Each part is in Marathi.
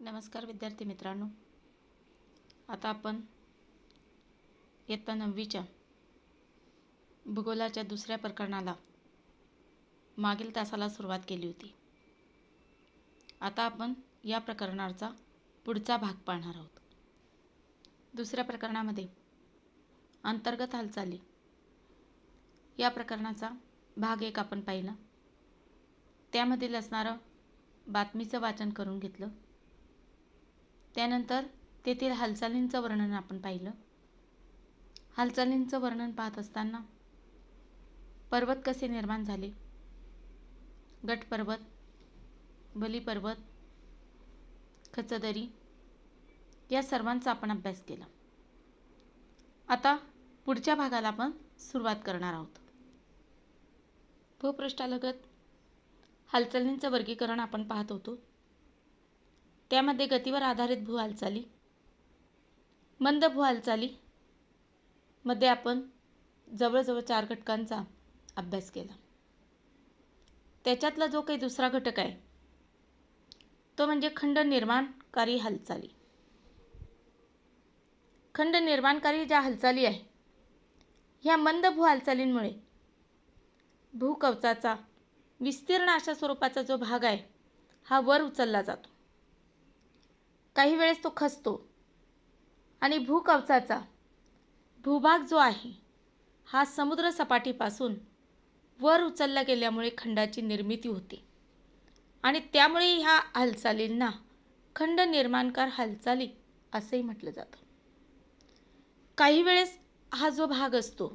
नमस्कार विद्यार्थी मित्रांनो, आता आपण इयत्ता 9वीच्या भूगोलाच्या दुसऱ्या प्रकरणाला मागील तासाला सुरुवात केली होती. आता आपण या प्रकरणाचा पुढचा भाग पाहणार आहोत. दुसऱ्या प्रकरणामध्ये अंतर्गत हालचाली या प्रकरणाचा भाग 1 आपण पाहिला. त्यामधील असणारं बातमीचं वाचन करून घेतलं. त्यानंतर तेथील हालचालींचं वर्णन आपण पाहिलं. हालचालींचं वर्णन पाहत असताना पर्वत कसे निर्माण झाले, गट पर्वत, बली पर्वत, खचदरी या सर्वांचा आपण अभ्यास केला. आता पुढच्या भागाला आपण सुरुवात करणार आहोत. भूपृष्ठालगत हालचालींचं वर्गीकरण आपण पाहत होतो. त्यामध्ये गतीवर आधारित भूहालचाली, मंद भूहालचाली मध्ये आपण जवळजवळ 4 घटकांचा अभ्यास केला. त्याच्यातला जो काही दुसरा घटक आहे तो म्हणजे खंड निर्माणकारी हालचाली. खंड निर्माणकारी ज्या हालचाली आहे ह्या मंद भूहालचालींमुळे भूकवचाचा विस्तीर्ण अशा स्वरूपाचा जो भाग आहे हा वर उचलला जातो. काही वेळेस तो खचतो आणि भूकवचाचा भूभाग जो आहे हा समुद्र सपाटीपासून वर उचलला गेल्यामुळे खंडाची निर्मिती होते आणि त्यामुळे ह्या हालचालींना खंड निर्माणकार हालचाली असेही म्हटलं जातं. काही वेळेस हा जो भाग असतो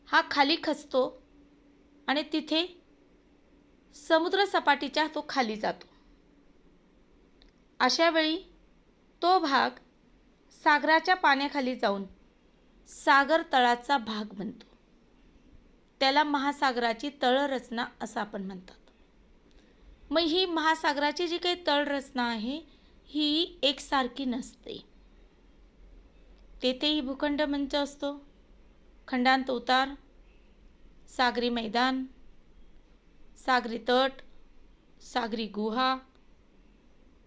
हा खाली खचतो आणि तिथे समुद्र सपाटीच्या तो खाली जातो. अशा वेळी तो भाग सागराच्या पाण्याखाली जाऊन सागर तळाचा भाग बनतो. त्याला महासागराची तळरचना असं आपण म्हणतात. मग ही महासागराची जी काही तळरचना आहे ही एकसारखी नसते. तेथेही भूखंड मंच असतो, खंडांत उतार, सागरी मैदान, सागरी तट, सागरी गुहा,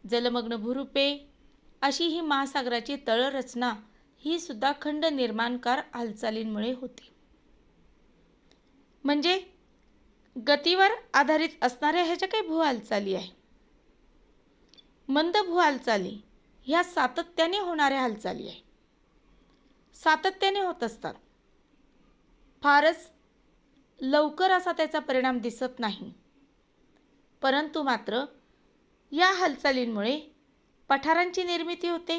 जलमग्न भूरूपे अशी ही महासागराची तळरचना ही सुद्धा खंड निर्माणकार हालचालींमुळे होते. म्हणजे गतीवर आधारित असणाऱ्या ह्या ज्या काही भूहालचाली आहे, मंद भूहालचाली ह्या सातत्याने होणाऱ्या हालचाली आहे, सातत्याने होत असतात. फारच लवकर असा त्याचा परिणाम दिसत नाही, परंतु मात्र या हालचालींमुळे पठारांची निर्मिती होते,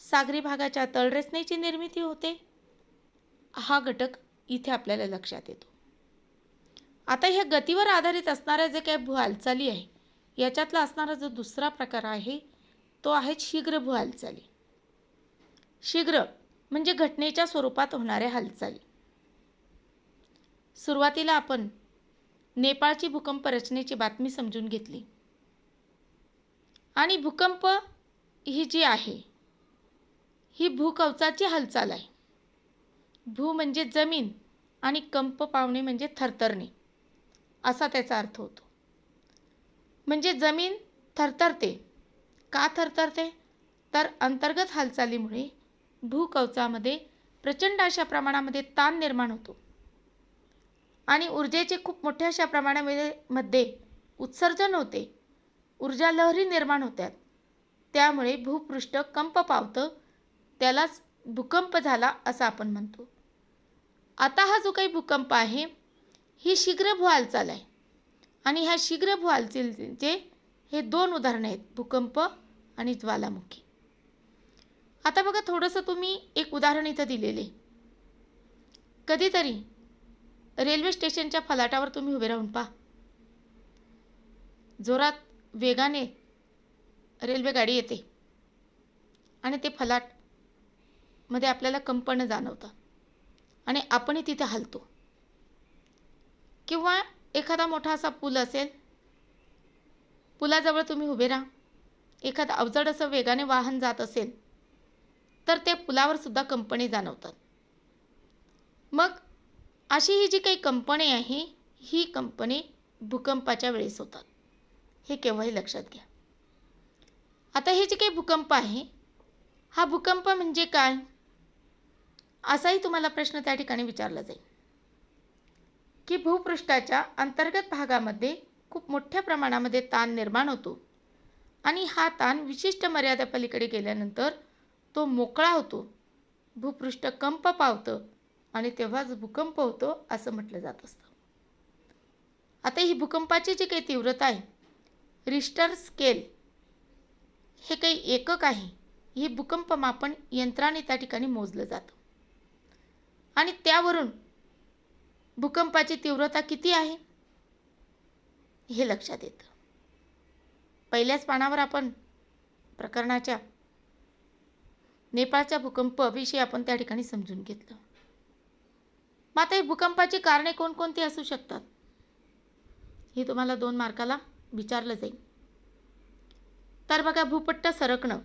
सागरी भागाच्या तळरचनेची निर्मिती होते. हा घटक इथे आपल्याला लक्षात येतो. आता ह्या गतीवर आधारित असणाऱ्या जे काही भूहालचाली आहे याच्यातला असणारा जो दुसरा प्रकार आहे तो आहे शीघ्र भूहालचाली. शीघ्र म्हणजे घटनेच्या स्वरूपात होणाऱ्या हालचाली. सुरुवातीला आपण नेपाळची भूकंप रचनेची बातमी समजून घेतली आणि भूकंप ही जी आहे ही भूकवचाची हालचाल आहे. भू म्हणजे जमीन आणि कंप पावणे म्हणजे थरथरणे असा त्याचा अर्थ होतो. म्हणजे जमीन थरथरते. का थरथरते? तर अंतर्गत हालचालीमुळे भूकवचामध्ये प्रचंड अशा प्रमाणामध्ये ताण निर्माण होतो आणि ऊर्जेचे खूप मोठ्या अशा प्रमाणामध्ये उत्सर्जन होते. ऊर्जा लहरी निर्माण होतात. त्यामुळे भूपृष्ठ कंप पावतं. त्यालाच भूकंप झाला असं आपण म्हणतो. आता हा जो काही भूकंप आहे ही शीघ्र भूहालचाल आहे आणि ह्या शीघ्र भूहालचालीचे हे 2 उदाहरणे आहेत, भूकंप आणि ज्वालामुखी. आता बघा, थोडंसं तुम्ही एक उदाहरण इथं दिलेले. कधीतरी रेल्वे स्टेशनच्या फलाटावर तुम्ही उभे राहून पहा. जोरात वेगाने रेल्वे गाडी येते आणि ते फलाट मध्ये आपल्याला कंपन जाणवतं आणि आपणही तिथे हलतो. किंवा एखादा मोठा असा पूल असेल, पुलाजवळ तुम्ही उभे राहा, एखादं अवजड असं वेगाने वाहन जात असेल तर त्या पुलावर सुद्धा कंपने जाणवतात. मग अशी ही जी काही कंपने आहे ही कंपने भूकंपाच्या वेळेस होतात. हे केव्हाही लक्षात घ्या. आता हे जे काही भूकंप आहे, हा भूकंप म्हणजे काय, असाही तुम्हाला प्रश्न त्या ठिकाणी विचारला जाईल की भूपृष्ठाच्या अंतर्गत भागामध्ये खूप मोठ्या प्रमाणामध्ये ताण निर्माण होतो आणि हा ताण विशिष्ट मर्यादेपलीकडे गेल्यानंतर तो मोकळा होतो, भूपृष्ठ कंप पावतं आणि तेव्हाच भूकंप होतो असं म्हटलं जात असतं. आता ही भूकंपाची जी काही तीव्रता आहे, रिश्टर स्केल हे काही एकक आहे, हे भूकंप मापन यंत्राने त्या ठिकाणी मोजलं जातं आणि त्यावरून भूकंपाची तीव्रता किती आहे हे लक्षात येतं. पहिल्याच पानावर आपण प्रकरणाच्या नेपाळच्या भूकंपाविषयी आपण त्या ठिकाणी समजून घेतलं. मग आता भूकंपाची कारणे कोणकोणती असू शकतात हे तुम्हाला 2 मार्काला विचारलं जाईल. तर बघा, भूपट्ट सरकणं.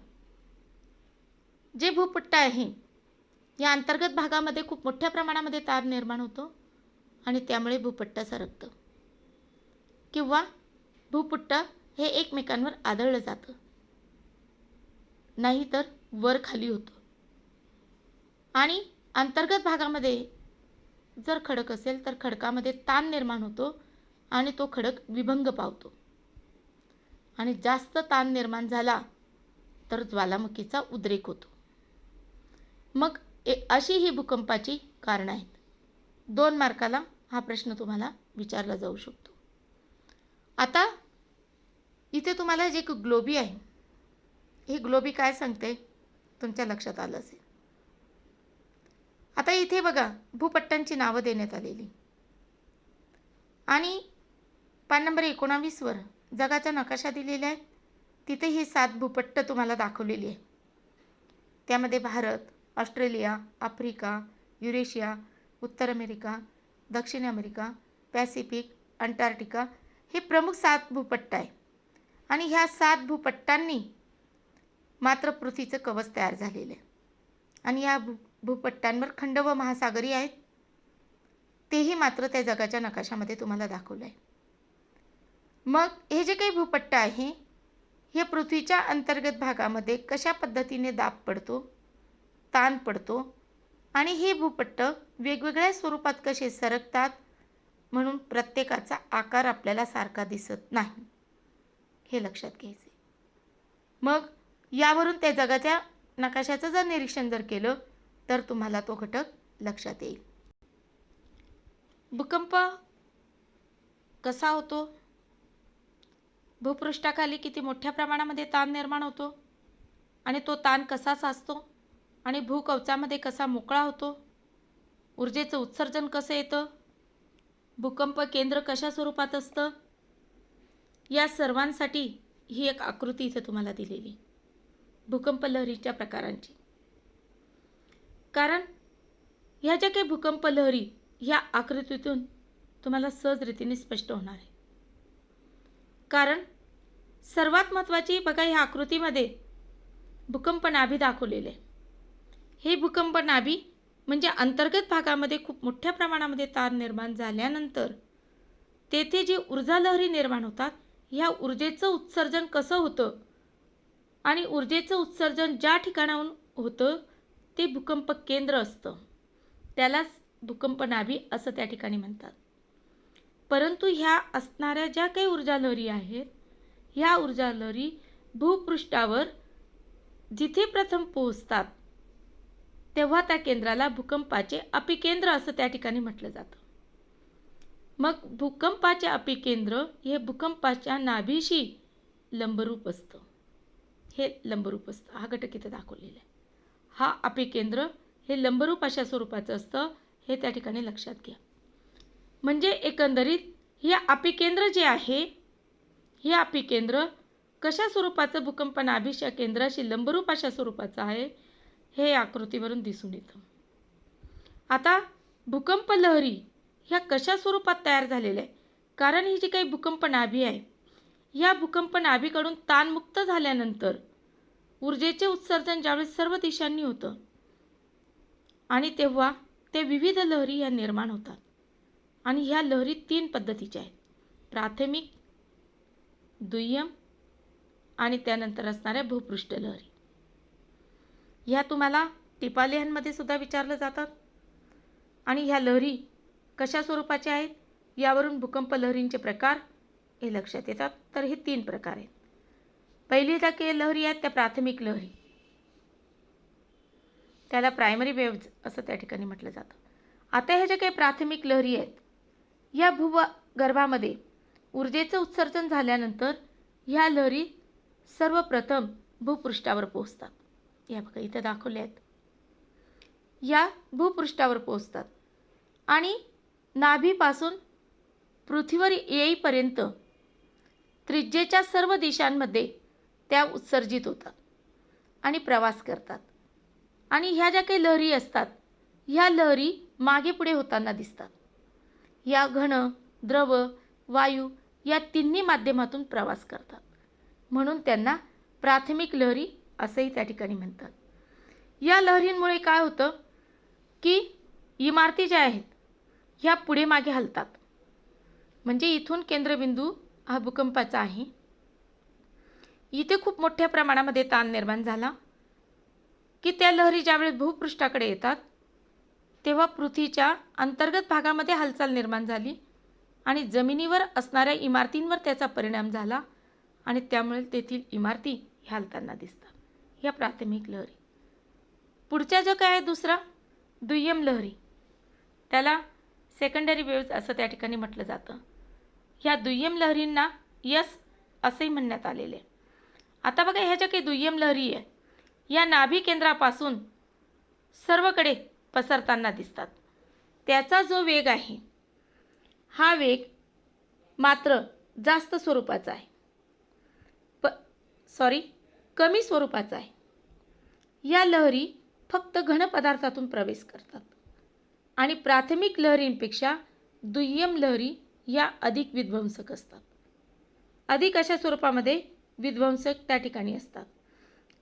जे भूपट्ट आहे या अंतर्गत भागामध्ये खूप मोठ्या प्रमाणामध्ये ताण निर्माण होतो आणि त्यामुळे भूपट्ट सरकतं किंवा भूपट्ट हे एकमेकांवर आदळलं जातं, नाहीतर वर खाली होतं. आणि अंतर्गत भागामध्ये जर खडक असेल तर खडकामध्ये ताण निर्माण होतो आणि तो खडक विभंग पावतो आणि जास्त ताण निर्माण झाला तर ज्वालामुखीचा उद्रेक होतो. मग अशी ही भूकंपाची कारणं आहेत. 2 मार्काला हा प्रश्न तुम्हाला विचारला जाऊ शकतो. आता इथे तुम्हाला जे ग्लोबी आहे, ही ग्लोबी काय सांगते तुमच्या लक्षात आलं असेल. आता इथे बघा, भूपट्टांची नावं देण्यात आलेली आणि पान नंबर 19 वर जगाचा नकाशा दिलेला आहे. तिथे ही 7 भूपट्ट तुम्हाला दाखवलेली आहे. त्यामध्ये भारत, ऑस्ट्रेलिया, आफ्रिका, युरेशिया, उत्तर अमेरिका, दक्षिण अमेरिका, पॅसिफिक, अंटार्क्टिका हे प्रमुख 7 भूपट्ट आहे आणि ह्या 7 भूपट्टांनी मात्र पृथ्वीचं कवच तयार झालेलं आहे आणि या भूपट्टांवर खंड व महासागरी आहेत, तेही मात्र त्या जगाच्या नकाशामध्ये तुम्हाला दाखवलं आहे. मग हे जे काही भूपट्ट आहे, हे पृथ्वीच्या अंतर्गत भागामध्ये कशा पद्धतीने दाब पडतो, ताण पडतो आणि हे भूपट्ट वेगवेगळ्या स्वरूपात कसे सरकतात, म्हणून प्रत्येकाचा आकार आपल्याला सारखा दिसत नाही, हे लक्षात घ्यायचे. मग यावरून त्या जगाच्या नकाशाचं जर निरीक्षण जर केलं तर तुम्हाला तो घटक लक्षात येईल. भूकंप कसा होतो, भूपृष्ठाखाली किती मोठ्या प्रमाणामध्ये ताण निर्माण होतो आणि तो ताण कसा साचतो आणि भूकवचामध्ये कसा मोकळा होतो, ऊर्जेचं उत्सर्जन कसं येतं, भूकंप केंद्र कशा स्वरूपात असतं, या सर्वांसाठी ही एक आकृती इथे तुम्हाला दिलेली भूकंप लहरीच्या प्रकारांची. कारण ह्या ज्या काही भूकंप लहरी ह्या आकृतीतून तुम्हाला सहज रीतीने स्पष्ट होणार आहे. कारण सर्वात महत्त्वाची बघा, ह्या आकृतीमध्ये भूकंप नाभी दाखवलेले आहे. हे भूकंप नाभी म्हणजे अंतर्गत भागामध्ये खूप मोठ्या प्रमाणामध्ये ताण निर्माण झाल्यानंतर तेथे जी ऊर्जा लहरी निर्माण होतात, ह्या ऊर्जेचं उत्सर्जन कसं होतं आणि ऊर्जेचं उत्सर्जन ज्या ठिकाणाहून होतं ते भूकंप केंद्र असतं, त्यालाच भूकंप नाभी असं त्या ठिकाणी म्हणतात. परंतु ह्या असणाऱ्या ज्या काही ऊर्जा लहरी आहेत, ह्या ऊर्जा लहरी भूपृष्ठावर जिथे प्रथम पोहोचतात तेव्हा त्या केंद्राला भूकंपाचे अपिकेंद्र असं त्या ठिकाणी म्हटलं जातं. मग भूकंपाचे अपिकेंद्र हे भूकंपाच्या नाभीशी लंबरूप असतं, हे लंबरूप असतं. हा घटक इथे दाखवलेला आहे. हा अपिकेंद्र हे लंबरूप अशा स्वरूपाचं असतं, हे त्या ठिकाणी लक्षात घ्या. म्हणजे एकंदरीत हे अपिकेंद्र जे आहे, हे अपिकेंद्र कशा स्वरूपाचं भूकंप नाभीच्या केंद्राशी लंबरूप अशा स्वरूपाचं आहे, हे आकृतीवरून दिसून येतं. आता भूकंप लहरी ह्या कशा स्वरूपात तयार झालेल्या आहे, कारण ही जी काही भूकंप नाभी आहे, ह्या भूकंप नाभीकडून ताणमुक्त झाल्यानंतर ऊर्जेचे उत्सर्जन ज्यावेळेस सर्व दिशांनी होतं आणि तेव्हा ते विविध लहरी ह्या निर्माण होतात आणि ह्या लहरी 3 पद्धतीच्या आहेत: प्राथमिक, दुय्यम आणि त्यानंतर असणाऱ्या भूपृष्ठ लहरी. ह्या तुम्हाला टिपालेहांमध्ये सुद्धा विचारलं जातात. आणि ह्या लहरी कशा स्वरूपाच्या आहेत यावरून भूकंप लहरींचे प्रकार हे लक्षात येतात. तर हे 3 प्रकार आहेत. पहिली ज्या लहरी आहेत त्या प्राथमिक लहरी, त्याला प्रायमरी वेव्ज असं त्या ठिकाणी म्हटलं जातं. आता ह्या ज्या काही प्राथमिक लहरी आहेत या भूगर्भामध्ये ऊर्जेचं उत्सर्जन झाल्यानंतर ह्या लहरी सर्वप्रथम भूपृष्ठावर पोहोचतात. या बघा इथे दाखवले आहेत. या भूपृष्ठावर पोहोचतात आणि नाभीपासून पृथ्वीवर येईपर्यंत त्रिज्येच्या सर्व दिशांमध्ये त्या उत्सर्जित होतात आणि प्रवास करतात. आणि ह्या ज्या काही लहरी असतात ह्या लहरी मागे पुढे होताना दिसतात. या घन, द्रव, वायू या तिन्ही माध्यमातून प्रवास करतात, म्हणून त्यांना प्राथमिक लहरी असंही त्या ठिकाणी म्हणतात. या लहरींमुळे काय होतं की इमारती ज्या आहेत ह्या पुढे मागे हलतात. म्हणजे इथून केंद्रबिंदू हा भूकंपाचा आहे. इथे खूप मोठ्या प्रमाणामध्ये ताण निर्माण झाला की त्या लहरी ज्यावेळेस भूपृष्ठाकडे येतात तेव्हा पृथ्वीच्या अंतर्गत भागामध्ये हालचाल निर्माण झाली आणि जमिनीवर असणाऱ्या इमारतींवर त्याचा परिणाम झाला आणि त्यामुळे तेथील इमारती ह्या हलताना दिसतात. ह्या प्राथमिक लहरी. पुढच्या जो काय आहे दुसरा दुय्यम लहरी, त्याला सेकंडरी वेव्ज असं त्या ठिकाणी म्हटलं जातं. ह्या दुय्यम लहरींना यस असंही म्हणण्यात आलेले. आता बघा ह्या ज्या काही दुय्यम लहरी आहे या नाभी केंद्रापासून सर्वकडे पसरताना दिसतात. त्याचा जो वेग आहे हा वेग मात्र जास्त स्वरूपाचा आहे, कमी स्वरूपाचा आहे. या लहरी फक्त घन पदार्थातून प्रवेश करतात आणि प्राथमिक लहरींपेक्षा दुय्यम लहरी या अधिक विध्वंसक असतात. अधिक अशा स्वरूपामध्ये विध्वंसक त्या ठिकाणी असतात,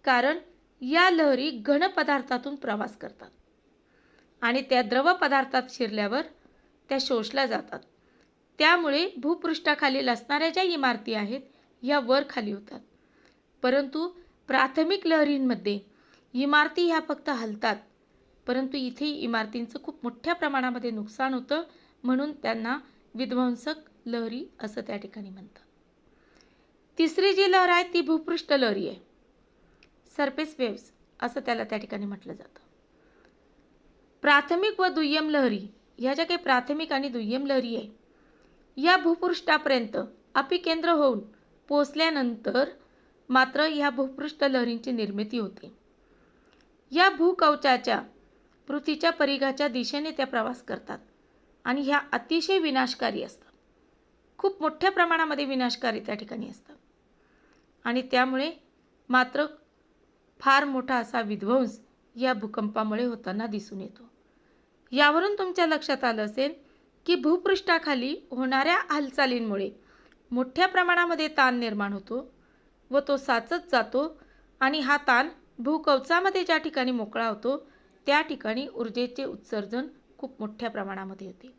कारण या लहरी घन पदार्थातून प्रवास करतात आणि त्या द्रव पदार्थात शिरल्यावर त्या शोषल्या जातात. त्यामुळे भूपृष्ठाखालील असणाऱ्या ज्या इमारती आहेत ह्या वर खाली होतात. परंतु प्राथमिक लहरींमध्ये इमारती ह्या फक्त हलतात, परंतु इथे इमारतींचं खूप मोठ्या प्रमाणामध्ये नुकसान होतं, म्हणून त्यांना विध्वंसक लहरी असं त्या ठिकाणी म्हणतात. तिसरी जी लहर आहे ती भूपृष्ठ लहरी आहे. सरफेस वेव्स असं त्याला त्या ठिकाणी म्हटलं जातं. प्राथमिक व दुय्यम लहरी ह्या ज्या काही प्राथमिक आणि दुय्यम लहरी आहे या भूपृष्ठापर्यंत अपिकेंद्र होऊन पोचल्यानंतर मात्र ह्या भूपृष्ठ लहरींची निर्मिती होते. या भूकवचाच्या पृथ्वीच्या परिघाच्या दिशेने त्या प्रवास करतात आणि ह्या अतिशय विनाशकारी असतात. खूप मोठ्या प्रमाणामध्ये विनाशकारी त्या ठिकाणी असतात आणि त्यामुळे मात्र फार मोठा असा विध्वंस या भूकंपामुळे होताना दिसून येतो. यावरून तुमच्या लक्षात आलं असेल की भूपृष्ठाखाली होणाऱ्या हालचालींमुळे मोठ्या प्रमाणामध्ये ताण निर्माण होतो व तो साचत जातो आणि हा ताण भूकवचामध्ये ज्या ठिकाणी मोकळा होतो त्या ठिकाणी ऊर्जेचे उत्सर्जन खूप मोठ्या प्रमाणामध्ये होते.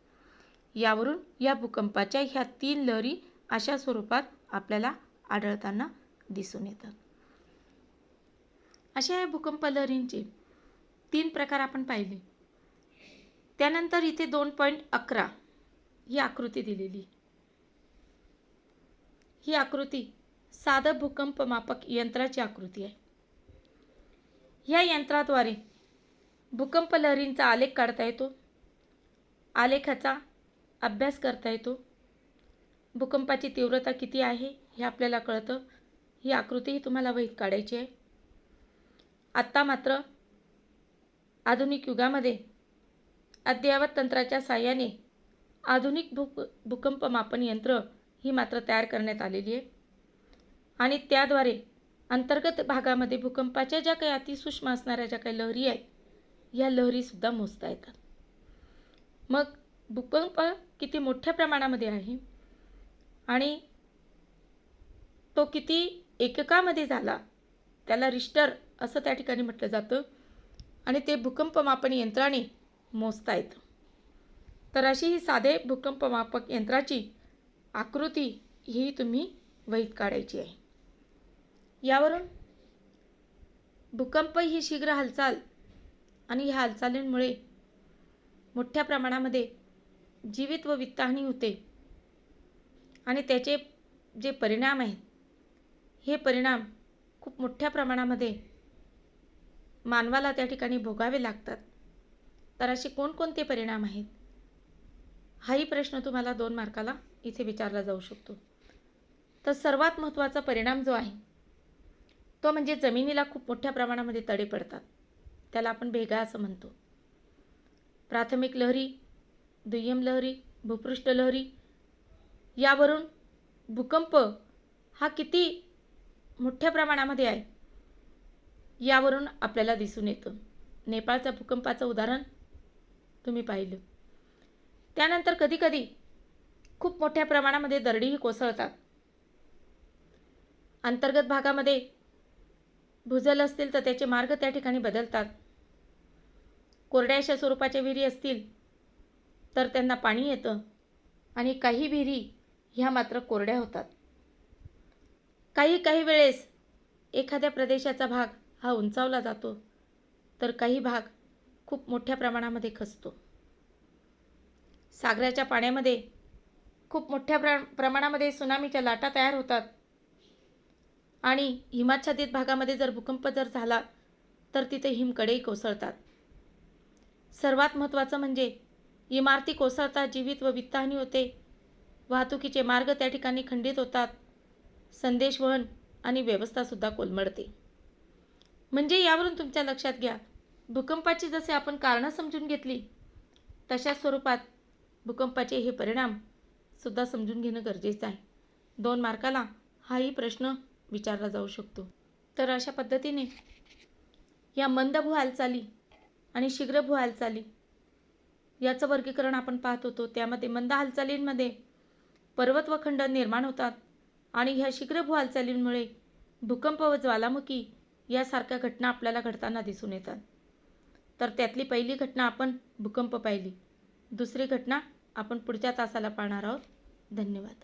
यावरून या भूकंपाच्या ह्या 3 लहरी अशा स्वरूपात आपल्याला आढळताना दिसून येतात. अशा या भूकंप लहरींचे 3 प्रकार आपण पाहिले. त्यानंतर इथे 2.11 ही आकृती दिलेली. ही आकृती साधं भूकंप मापक यंत्राची आकृती आहे. या यंत्राद्वारे भूकंप लहरींचा आलेख काढता येतो, आलेखाचा अभ्यास करता येतो, भूकंपाची तीव्रता किती आहे हे आपल्याला कळतं. ही आकृतीही तुम्हाला वहीत काढायची आहे. आत्ता मात्र आधुनिक युगामध्ये अद्ययावत तंत्राच्या साहाय्याने आधुनिक भूकंप मापन यंत्र ही मात्र तयार करण्यात आलेली आहे आणि त्याद्वारे अंतर्गत भागामध्ये भूकंपाच्या ज्या काही अतिसूक्ष्म असणाऱ्या ज्या काही लहरी आहेत या लहरीसुद्धा मोजता येतात. मग भूकंप किती मोठ्या प्रमाणामध्ये आहे आणि तो किती एककामध्ये झाला त्याला रिश्टर असं त्या ठिकाणी म्हटलं जातं आणि ते भूकंप मापन यंत्राने मोजता येतं. तर अशी ही साधे भूकंप मापक यंत्राची आकृती ही तुम्ही वहीत काढायची आहे. यावरून भूकंप ही शीघ्र हालचाल आणि ह्या हालचालींमुळे मोठ्या प्रमाणामध्ये जीवित व वित्तहानी होते आणि त्याचे जे परिणाम आहेत हे परिणाम खूप मोठ्या प्रमाणामध्ये मानवाला त्या ठिकाणी भोगावे लागतात. तर असे कोणकोणते परिणाम आहेत हाही प्रश्न तुम्हाला 2 मार्काला इथे विचारला जाऊ शकतो. तर सर्वात महत्त्वाचा परिणाम जो आहे तो म्हणजे जमिनीला खूप मोठ्या प्रमाणामध्ये तडे पडतात. त्याला आपण भेगा असं म्हणतो. प्राथमिक लहरी, दुय्यम लहरी, भूपृष्ठ लहरी यावरून भूकंप हा किती मोठ्या प्रमाणामध्ये आहे यावरून आपल्याला दिसून येतं. नेपाळच्या भूकंपाचं उदाहरण तुम्ही पाहिलं. त्यानंतर कधीकधी खूप मोठ्या प्रमाणामध्ये दरडीही कोसळतात. अंतर्गत भागामध्ये भूजल असतील तर त्याचे मार्ग त्या ठिकाणी बदलतात. कोरड्याशा स्वरूपाच्या विहिरी असतील तर त्यांना पाणी येतं आणि काही विहिरी ह्या मात्र कोरड्या होतात. काही वेळेस एखाद्या प्रदेशाचा भाग हा उंचावला जातो तर काही भाग खूप मोठ्या प्रमाणामध्ये खचतो. सागराच्या पाण्यामध्ये खूप मोठ्या प्रमाणामध्ये सुनामीच्या लाटा तयार होतात आणि हिमाच्छादित भागामध्ये जर भूकंप झाला तर तिथे हिमकडे कोसळतात. सर्वात महत्त्वाचं म्हणजे इमारती कोसळतात, जीवित व वित्तहानी होते, वाहतुकीचे मार्ग त्या ठिकाणी खंडित होतात, संदेशवहन आणि व्यवस्थासुद्धा कोलमडते. म्हणजे यावरून तुमच्या लक्षात घ्या, भूकंपाची जसे आपण कारणं समजून घेतली तशाच स्वरूपात भूकंपाचे हे परिणाम सुद्धा समजून घेणं गरजेचं आहे. 2 मार्काला हाही प्रश्न विचारला जाऊ शकतो. तर अशा पद्धतीने या मंद भू हालचाली आणि शीघ्र भू हालचाली याचं वर्गीकरण आपण पाहत होतो. त्यामध्ये मंद हालचालींमध्ये पर्वत व खंड निर्माण होतात आणि ह्या शीघ्र भू हालचालींमुळे भूकंप व ज्वालामुखी यासारख्या घटना आपल्याला घडताना दिसून येतात. तर त्यातली पहिली घटना आपण भूकंप पाहिली. दुसरी घटना आपण पुढच्या तासाला पाहणार आहोत. धन्यवाद.